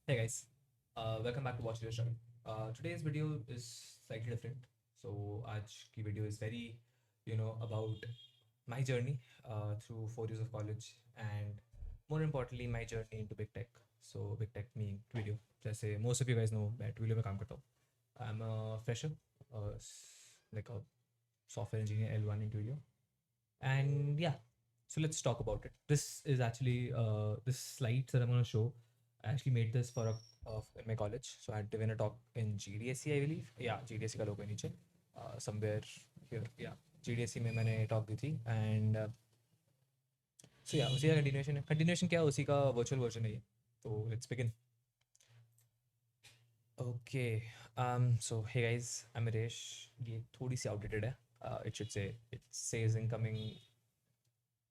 Hey guys, welcome back to Watch Your Struggle. Today's video is slightly different. So आज की video is very about my journey through 4 years of college and more importantly my journey into big tech. So big tech meaning Twilio. जैसे most of you guys know मैं Twilio में काम करता हूँ. I'm a fresher, like a software engineer L1 in Twilio. And yeah, so let's talk about it. This is actually this slides that I'm going to show. I actually made this for in my college. So I had given a talk in GDSC, I believe. Yeah, GDSC का logo है नीचे. Somewhere here. Yeah, GDSC में मैंने talk दी थी. And so yeah, उसी का continuation है. Continuation क्या है? उसी का virtual version है ये. So let's begin. Okay. So hey guys, I'm Hitesh. ये थोड़ी सी outdated है. It should say it says incoming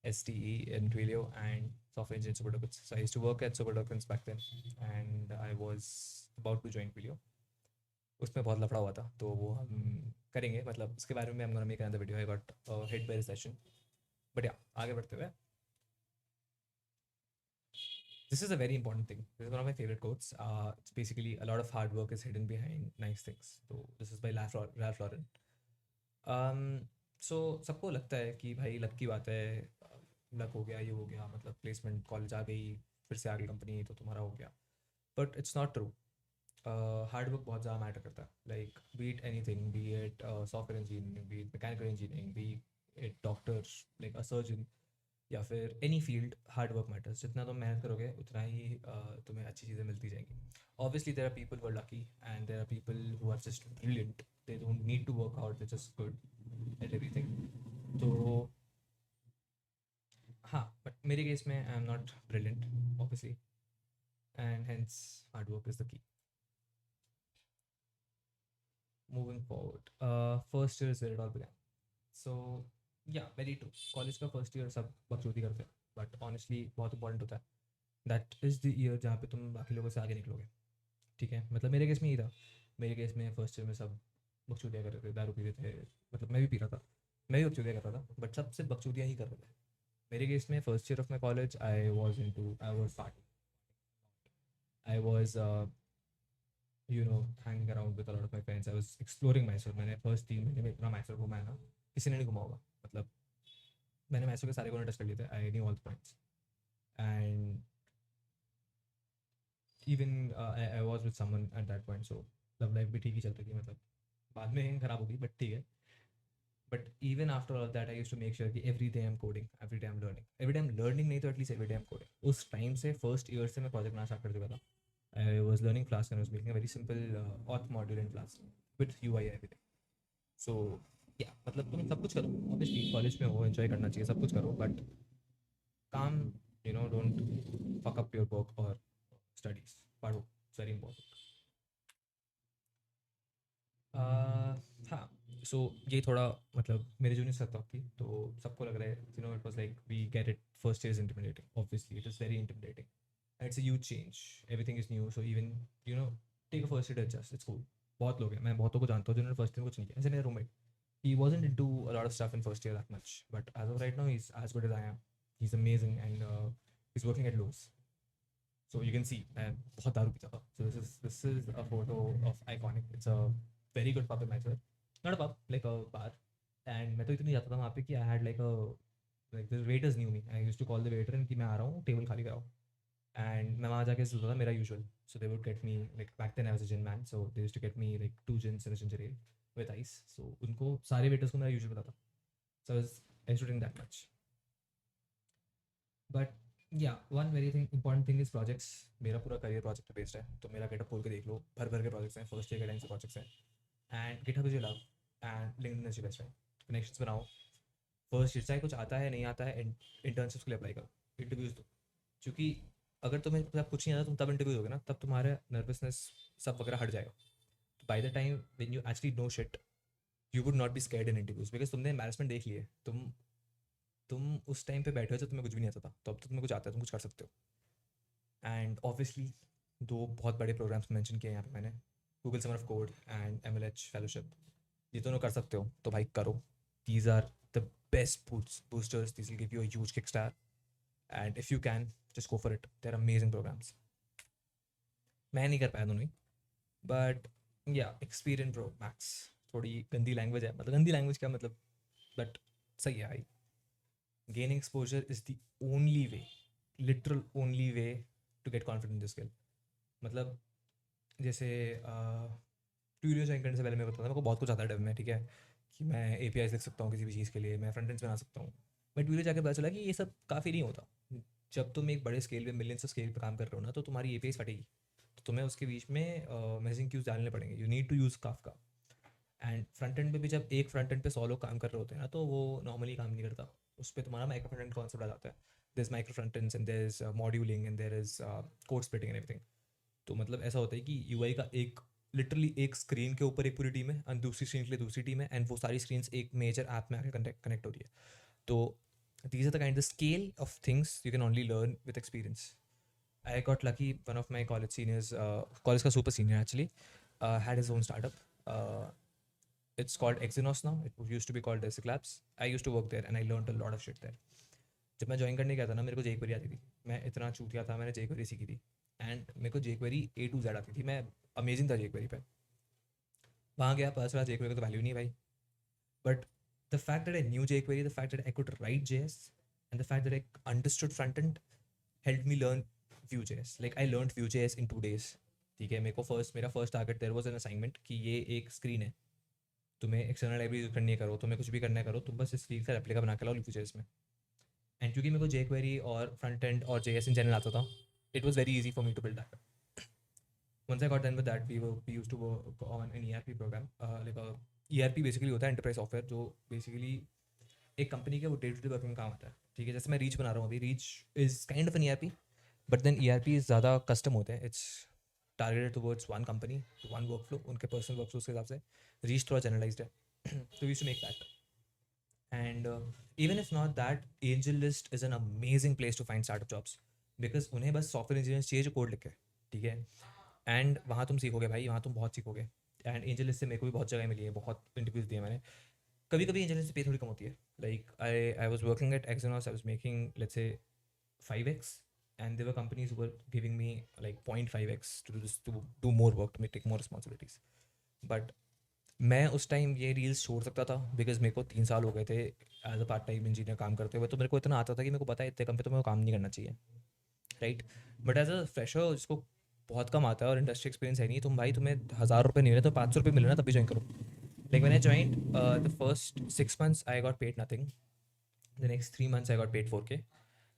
STE in Twilio and software engineer Super Tokens. So I used to work at Super Tokens back then, and I was about to join Twilio. उसमें बहुत लफड़ा हुआ था तो वो हम करेंगे मतलब उसके बारे में I'm gonna make another video. I got hit by recession, but yeah, आगे बढ़ते हुए this is a very important thing. This is one of my favorite quotes. It's basically a lot of hard work is hidden behind nice things. So this is by Ralph Lauren. So सबको लगता है कि भाई luck की बात है, luck हो गया, ये हो गया, मतलब प्लेसमेंट कॉलेज आ गई, फिर से आ गई कंपनी तो तुम्हारा हो गया. But it's not true. Hard work बहुत ज़्यादा मैटर करता है. Like B it any thing, B it software engineering, B it mechanical engineering, B it doctor, like a surgeon, या फिर any field. Hard work matters. जितना तुम मेहनत करोगे उतना ही तुम्हें अच्छी चीज़ें मिलती जाएंगी. Obviously there are people who are lucky and there are people who are just brilliant. They don't need to work hard, they just good at everything. तो हाँ, बट मेरे केस में I am not brilliant obviously, and hence hard work is the key. Moving forward, first year is where it all began. So yeah very true, college का first year सब बकचोदी करते हैं, but honestly बहुत important होता है. That is the year जहाँ पे तुम बाकी लोगों से आगे निकलोगे. ठीक है, मतलब मेरे केस में यही था. मेरे केस में फर्स्ट ईयर में सब बकचोदियाँ कर रहे थे, दारू पी रहे थे, मतलब मैं भी पी रहा था, मैं भी बकचोदियाँ कर रहा था, बट सब सिर्फ बकचोदियाँ ही कर रहे थे. मेरे केस में first year of my college I was party. I was hanging around with a lot of my friends. I was exploring Mysore. मैंने फर्स्ट 3 महीने में इतना मैसूर घुमाया ना, किसी ने नहीं घुमा होगा. मतलब मैंने मैसूर के सारे कोने टच कर लिए थे. I knew all the points. And even I was with someone at that point. So love life भी ठीक ही चल रही थी, मतलब बाद में खराब हो गई बट ठीक है. But even after all that I use to make sure कि every day I am coding, every day I am learning. Every day I am learning नहीं तो at least every day I am coding. उस time से first year से मैं project बनाना start कर चुका था. I was learning Flask and I was making a very simple auth module in Flask with UI everything. So yeah, मतलब तुम सब कुछ करो, obviously कॉलेज में हो, एंजॉय करना चाहिए, सब कुछ करो, बट काम, don't fuck up your work or studies. पढ़ो, it's very important. हाँ, सो ये थोड़ा मतलब मेरे जूनियर से talk थी तो सबको लग रहा है, it was like we get it, first year is intimidating. Obviously it is very intimidating. It's a huge change. Everything is new. So even take a first year to adjust. It's cool. बहुत लोग हैं, मैं बहुतों को जानता हूँ जिन्होंने first year कुछ नहीं किया. ऐसे मेरा roommate, he wasn't into a lot of stuff in first year that much, but as of right now he's as good as I am. He's amazing and he's working at Lowe's. So you can see मैं बहुत दारू पीता था. So this is a photo of Iconic. It's a very good pub in Mysore. Not a pub, like a bar. And मैं तो इतनी जाता था वहाँ पे कि I had like the waiters knew me. I used to call the waiter and कि मैं आ रहा हूँ, टेबल खाली कराओ. And मैं वहाँ जाके सोचता था मेरा usual. So they would get me, like back then I was a gin man, so they used to get me like 2 gins and a ginger ale with ice. So उनको सारे वेटर्स को मेरा यूजुअल पता था. So I used to drink that much. But yeah, one very important thing is projects. मेरा पूरा career project पे based है, तो मेरा गेटअप खोल के देख लो, भर भर के प्रोजेक्ट्स हैं. फर्स्ट ईयर के टाइम से प्रोजेक्ट्स हैं. And GitHub is your love and LinkedIn is your best friend. Connections बनाओ. फर्स्ट ईयर चाहे कुछ आता है नहीं आता है, इंटर्नशिप्स के लिए अप्लाई करो, इंटरव्यूज दो. क्योंकि अगर तुम्हें जब कुछ नहीं आता तुम तब इंटरव्यू दोगे ना, तब तुम्हारा नर्वसनेस सब वगैरह हट जाएगा. By the time when you actually know shit, you would not be scared in interviews, because तुमने एम्बैरेसमेंट देख लिए. तुम उस टाइम पे बैठे हो जब तुम्हें कुछ भी नहीं आता था, तो अब तो तुम्हें कुछ आता है, तुम कुछ कर सकते हो. एंड ऑब्वियसली दो बहुत बड़े प्रोग्राम्स मेंशन किए हैं यहाँ पे मैंने, Google summer of code and MLH fellowship. ये दोनों कर सकते हो तो भाई करो. These are the best boosters. These will give you a huge kickstart, and if you can, just go for it. They're amazing programs. मैं नहीं कर पाया दोनों ही, बट या एक्सपीरियंस प्रो मैक्स। थोड़ी गंदी लैंग्वेज है, मतलब गंदी लैंग्वेज क्या मतलब, बट सही है भाई। Gaining exposure is the only way, literal only way to get confident in this skill. मतलब जैसे ट्यूरियो ज्वाइन करने से पहले मैं बताता मेरे को बहुत कुछ आता है डेव में, ठीक है, कि मैं एपीआई लिख सकता हूँ किसी भी चीज़ के लिए, मैं फ्रंट एंड्स बना सकता हूँ। बट ट्यूरियो जाके पता चला कि ये सब काफ़ी नहीं होता। जब तुम एक बड़े स्केल पे, मिलियंस ऑफ स्केल पे काम कर रहे हो ना, तो तुम्हारी एपीआई फटेगी, तो तुम्हें उसके बीच में मैसेजिंग क्यूज डालने पड़ेंगे। You need to use Kafka. And front end पे भी जब एक फ्रंट एंड पे 100 लोग काम कर रहे होते हैं ना, तो वो नॉर्मली काम नहीं करता। उस पर तुम्हारा माइक्रो फ्रंट एंड कॉन्सेप्ट आ जाता है। There is micro front ends and there is modelling and there is code splitting and everything. तो मतलब ऐसा होता है कि यूआई का एक, लिटरली एक स्क्रीन के ऊपर एक पूरी टीम है, और दूसरी स्क्रीन के लिए दूसरी टीम है, एंड वो सारी स्क्रीन एक मेजर ऐप में आके कनेक्ट हो रही है। तो these are the kind of scale of things you can only learn with experience. I got lucky. One of my college seniors, college का super senior actually, had his own startup. Uh, it's called Exynos now. It used to be called Desic Labs. I used to work there and I learned a lot of shit there. जब मैं join करने गया था ना, मेरे को jQuery आती थी। मैं इतना चूतिया था, मैंने jQuery सीखी थी। एंड मेरे को jQuery A to Z आती थी, मैं अमेजिंग था jQuery पे। वहाँ गया, पता चला jQuery का तो वैल्यू नहीं है भाई। But the fact that I knew jQuery, the fact that I could write JS, and the fact that I understood front end helped me learn Vue.js. Like I learned Vue.js in 2 days. ठीक है, मेरा first target there was an assignment कि ये एक screen है, तुम्हें external library use करनी है करो, तुम्हें कुछ भी करना है करो, तुम बस इस स्क्रीन का रेप्लिका बना के लाओ Vue.js में। एंड क्योंकि मेरे को jQuery और फ्रंट एंड और JS इन जनरल आता था, it was very easy for me to build that. Once I got done with that, we used to work on an ERP program. Like a ERP basically होता है enterprise software, जो basically एक company के वो day to day working काम आता है। ठीक है, जैसे मैं रीच बना रहा हूँ अभी, Reach is kind of an ERP, but then ERP ज़्यादा कस्टम होते हैं। It's targeted towards one company, one workflow, उनके पर्सनल वर्कफ्लोज के हिसाब से। रीच थोड़ा जनरलाइज्ड है। तो we used to make that. And even if not that, AngelList is an amazing place to find startup jobs, because उन्हें बस software engineers चाहिए जो कोड लिखे। ठीक है, एंड वहाँ तुम सीखोगे भाई, वहाँ तुम बहुत सीखोगे। एंड एंजल लिस्ट से मेरे को भी बहुत जगह मिली है, बहुत इंटरव्यूज दिए मैंने। कभी कभी एंजल लिस्ट से पे थोड़ी कम होती है। Like I was working at Exynos, I was making let's say 5x, and there were companies who were giving me like 0.5x to do this, to do more work, to take more responsibilities. But मैं उस time ये reels छोड़ सकता था, because मेरे को 3 साल हो गए थे as a part time engineer काम करते हुए। तो मेरे को इतना आता था कि मेरे को पता है इतने कम पे तो मेरे को काम नहीं करना चाहिए, right. But as a fresher जिसको बहुत कम आता है और इंडस्ट्री एक्सपीरियंस है नहीं, तुम भाई तुम्हें 1,000 रुपये नहीं रहे तो 500 रुपये मिले ना, तभी ज्वाइन करो। Like when I joined the first 6 months I got paid nothing. The next 3 months I got paid 4K,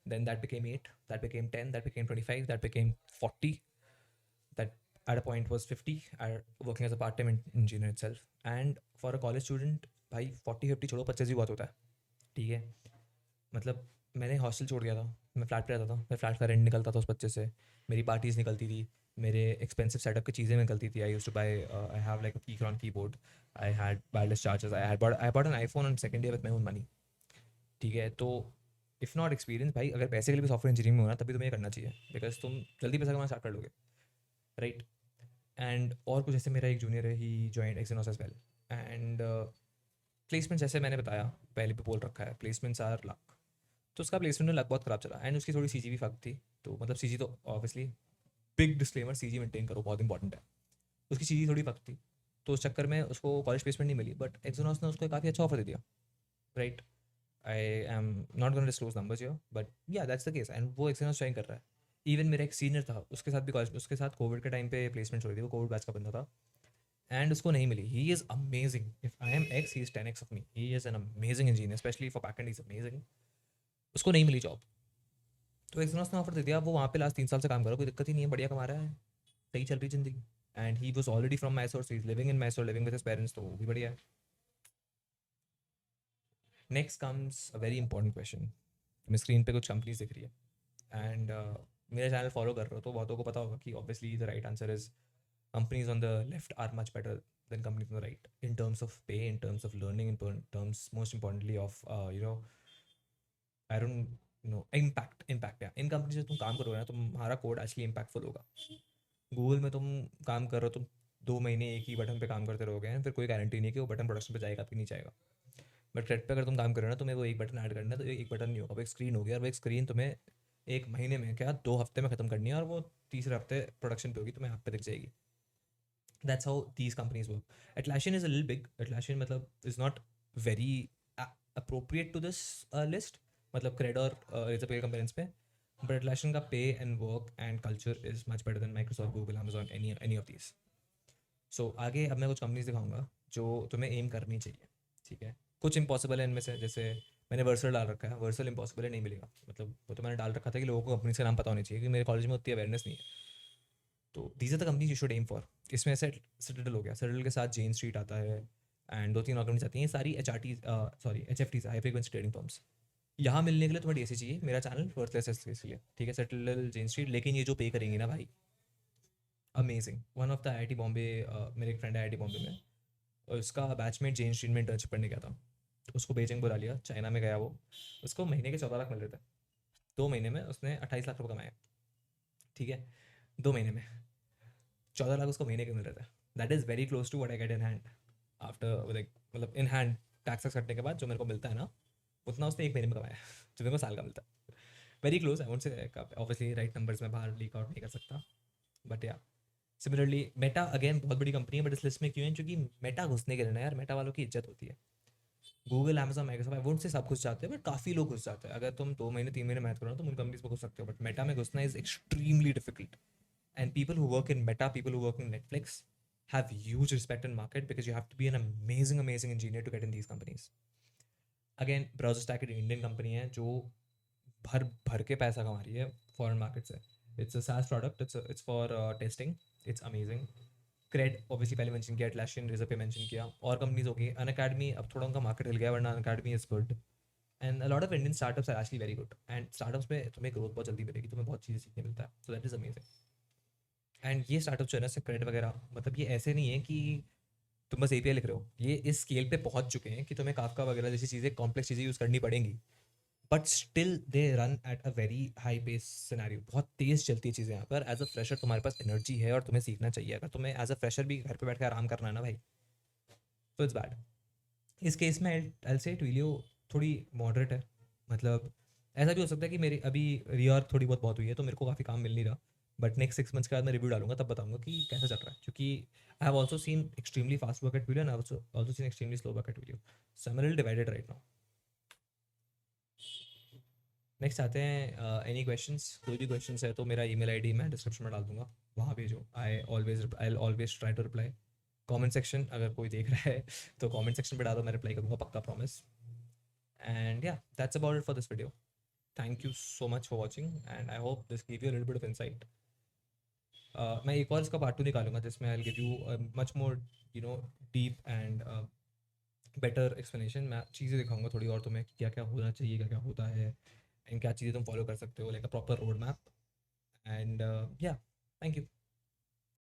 then that became 8, that became 10, that became 25, that became 40, that at a point was 50, working as a part-time engineer itself. And for a college student, भाई 40-50 छोड़ो, 25 भी बहुत होता है। ठीक है, मतलब मैंने हॉस्टल छोड़ दिया था, मैं फ्लैट पे रहता था, मेरे फ्लैट का रेंट निकलता था उस 25 से, मेरी पार्टीज़ निकलती थी, मेरे एक्सपेंसिव सेटअप की चीज़ें निकलती थी। I used to buy, I have like a Keychron keyboard, I had wireless chargers, I bought an iPhone on second day with my own money. ठीक है, तो इफ़ नॉट एक्सपीरियंस, भाई अगर पैसे के लिए भी सॉफ्टवेयर इंजीनियरिंग में होना, तभी तुम्हें ये करना चाहिए, बिकॉज तुम जल्दी पैसा कमाना स्टार्ट कर लोगे, राइट। एंड और कुछ, जैसे मेरा एक जूनियर है, he joined Exynos as well. And placement, जैसे मैंने बताया पहले भी बोल रखा है, प्लेसमेंट्स आर लक। तो उसका प्लेसमेंट में लक बहुत ख़राब चला, एंड उसकी थोड़ी CG भी फक थी। तो मतलब CG तो obviously, big disclaimer, CG maintain करो, बहुत इंपॉर्टेंट है। उसकी CG थोड़ी फक थी, तो उस चक्कर में उसको कॉलेज प्लेसमेंट नहीं मिली, बट Exynos ने उसको काफ़ी अच्छा ऑफर दे दिया, right. I am not going to disclose numbers here, but yeah, that's the case. And वो Exynos ज्वाइन कर रहा है। इवन मेरा एक सीनियर था, उसके साथ भी कॉलेज, उसके साथ कोविड के टाइम पे प्लेसमेंट हो रही थी, वो कोविड बैच का बंदा था, एंड उसको नहीं मिली। He is amazing, if I am X, he is 10x of me. He is an amazing engineer, specially for back end, he is amazing. उसको नहीं मिली जॉब, तो Exynos ने ऑफर दे दिया, वो वहाँ पे लास्ट 3 साल से काम करो, कोई दिक्कत ही नहीं है, बढ़िया कमा रहा है, सही चल रही जिंदगी। And he was already from Mysore, so is living in Mysore, living with his parents, तो वो भी बढ़िया है। Next comes a very important question. तुम्हें स्क्रीन पे कुछ कंपनीज दिख रही है, एंड मेरा चैनल फॉलो कर रहे हो तो बहुतों को पता होगा कि obviously the right answer is companies on the left are much better than companies on the right, in terms of pay, in terms of learning, in terms most importantly of you know, I don't know, impact या इन company से तुम काम करोगे ना, तुम्हारा code actually impactful होगा। Google में तुम काम कर रहे हो, तुम 2 महीने एक ही बटन पे काम करते रहोगे, and फिर कोई गारंटी नहीं है कि वो बटन प्रोडक्शन पे जाएगा कि नहीं जाएगा। बट क्रेड पे अगर तुम काम कर रहे हो ना, तुम्हें वो एक बटन ऐड करना है, तो एक बटन नहीं होगा, वो एक स्क्रीन होगी, और वो एक स्क्रीन तुम्हें एक महीने में क्या 2 हफ्ते में ख़त्म करनी है, और वो तीसरे हफ्ते प्रोडक्शन पे होगी, तुम्हें आप पे दिख जाएगी. That's how these companies work. Atlassian is a little big. Atlassian मतलब is not very appropriate to this list. मतलब Cred और Razorpay कंपेरेंस पे. But Atlassian का pay and work and culture is much better than Microsoft, Google, Amazon, any of these. So आगे अब मैं कुछ companies दिखाऊंगा जो तुम्हें एम करनी चाहिए. ठीक है. कुछ इम्पॉसिबल है इनमें से, जैसे मैंने वर्सल डाल रखा है. वर्सल इम्पॉसिबल है, नहीं मिलेगा. मतलब वो तो मैंने डाल रखा था कि लोगों को कंपनीज का नाम पता होनी चाहिए, कि मेरे कॉलेज में उतनी अवेयरनेस नहीं है. तो these are the companies you should aim for. इसमें सिटाडेल हो गया. सिटाडेल के साथ जेन स्ट्रीट आता है, एंड 2-3 और कंपनीज आती हैं. सारी HRT sorry HFTs, high frequency trading firms. यहाँ मिलने के लिए तुम्हें DSC चाहिए. मेरा चैनल वर्थलेस है इसलिए. ठीक है. सिटाडेल, जेन स्ट्रीट. लेकिन ये जो पे करेंगे ना भाई, amazing. One of the IIT Bombay, मेरे एक फ्रेंड है IIT बॉम्बे में, और उसका बैचमेट जेन स्ट्रीट में इंटर्नशिप करने गया था. तो उसको बेजिंग बुला लिया, चाइना में गया वो. उसको महीने के 14 लाख मिल रहे थे. 2 महीने में उसने 28 लाख रुपये कमाए. ठीक है. 2 महीने में 14 लाख उसको महीने के मिल रहे थे. That is very close to what I get in hand after, like मतलब इन हैंड टैक्स कटने के बाद जो मेरे को मिलता है ना, उतना उसने 1 महीने में कमाया जो मेरे को साल का मिलता है. Very close. I won't say obviously right numbers में बाहर लीक आउट नहीं कर सकता, बट या. सिमिलरली मेटा अगेन बहुत बड़ी कंपनी है, बट इस लिस्ट में क्यों है? क्योंकि मेटा घुसने के लिए ना यार, मेटा वालों की इज्जत होती है. Google, Amazon, Microsoft, I won't say सब घुस जाते हैं, बट काफ़ी लोग घुस जाते हैं. अगर तुम 2 महीने 3 महीने मैथ करो तो उन कंपनीज में घुस सकते हो, बट मेटा में घुसना is extremely difficult. And people who work in Meta, people who work in Netflix have huge respect in market, because you have to be an amazing engineer to get in these companies. Again, BrowserStack एक Indian company है जो भर भर के पैसा कमा रही है फॉरेन मार्केट से. It's a SaaS product. It's for testing. It's amazing. Cred obviously पहले मेंशन किया. Atlassian, Razorpay मेंशन किया. और कंपनीज हो गई. अनअकैडमी अब थोड़ा उनका मार्केट हिल गया, वरना Unacademy is good. And a lot of Indian startups are actually very good. And startups में तुम्हें ग्रोथ बहुत जल्दी मिलेगी, तुम्हें बहुत चीज़ें सीखने मिलता है. So that is amazing. And ये स्टार्टअप जो है ना, से क्रेडिट वगैरह, मतलब ये ऐसे नहीं है कि तुम बस API लिख रहे हो. ये इस स्केल पे पहुंच चुके हैं कि तुम्हें काफका वगैरह जैसी चीज़ें, कॉम्प्लेक्स चीज़ें यूज़ करनी पड़ेंगी, but still they run at a very high pace scenario. बहुत तेज़ चलती है चीज़ें यहाँ पर. एज अ फ्रेशर तुम्हारे पास एनर्जी है और तुम्हें सीखना चाहिए. अगर तुम्हें एज अ फ्रेशर भी घर पे बैठ कर आराम करना है ना भाई, तो इट्स बैड. इस केस में आई से ट्विलियो थोड़ी मॉडरेट है. मतलब ऐसा भी हो सकता है कि मेरी अभी रियर थोड़ी बहुत हुई है, तो मेरे को काफ़ी काम मिल नहीं रहा. बट नेक्स्ट 6 मंथ्स के बाद मैं रिव्यू डालूंगा, तब बताऊंगा कि कैसा चल रहा है. क्योंकि I have also seen extremely fast work at Twilio, and I also seen extremely slow work at Twilio. So I am divided right now. Next आते हैं एनी क्वेश्चंस. कोई भी क्वेश्चंस है तो मेरा ईमेल आईडी मैं डिस्क्रिप्शन में डाल दूंगा, वहाँ भेजो. I always try to reply. Comment section अगर कोई देख रहा है तो कमेंट सेक्शन पे डालो, मैं रिप्लाई करूँगा पक्का, promise. And yeah, that's about it for this video. Thank you so much for watching, and I hope this gave you a little bit of insight. मैं एक और इसका पार्ट 2 निकालूंगा, जिसमें I'll give you a much more, deep and better explanation. मैं चीज़ें दिखाऊंगा थोड़ी और तुम्हें, क्या क्या होना चाहिए, क्या क्या होता है, एंड क्या चीज़ें तुम फॉलो कर सकते हो, like a proper road map. And या, थैंक यू.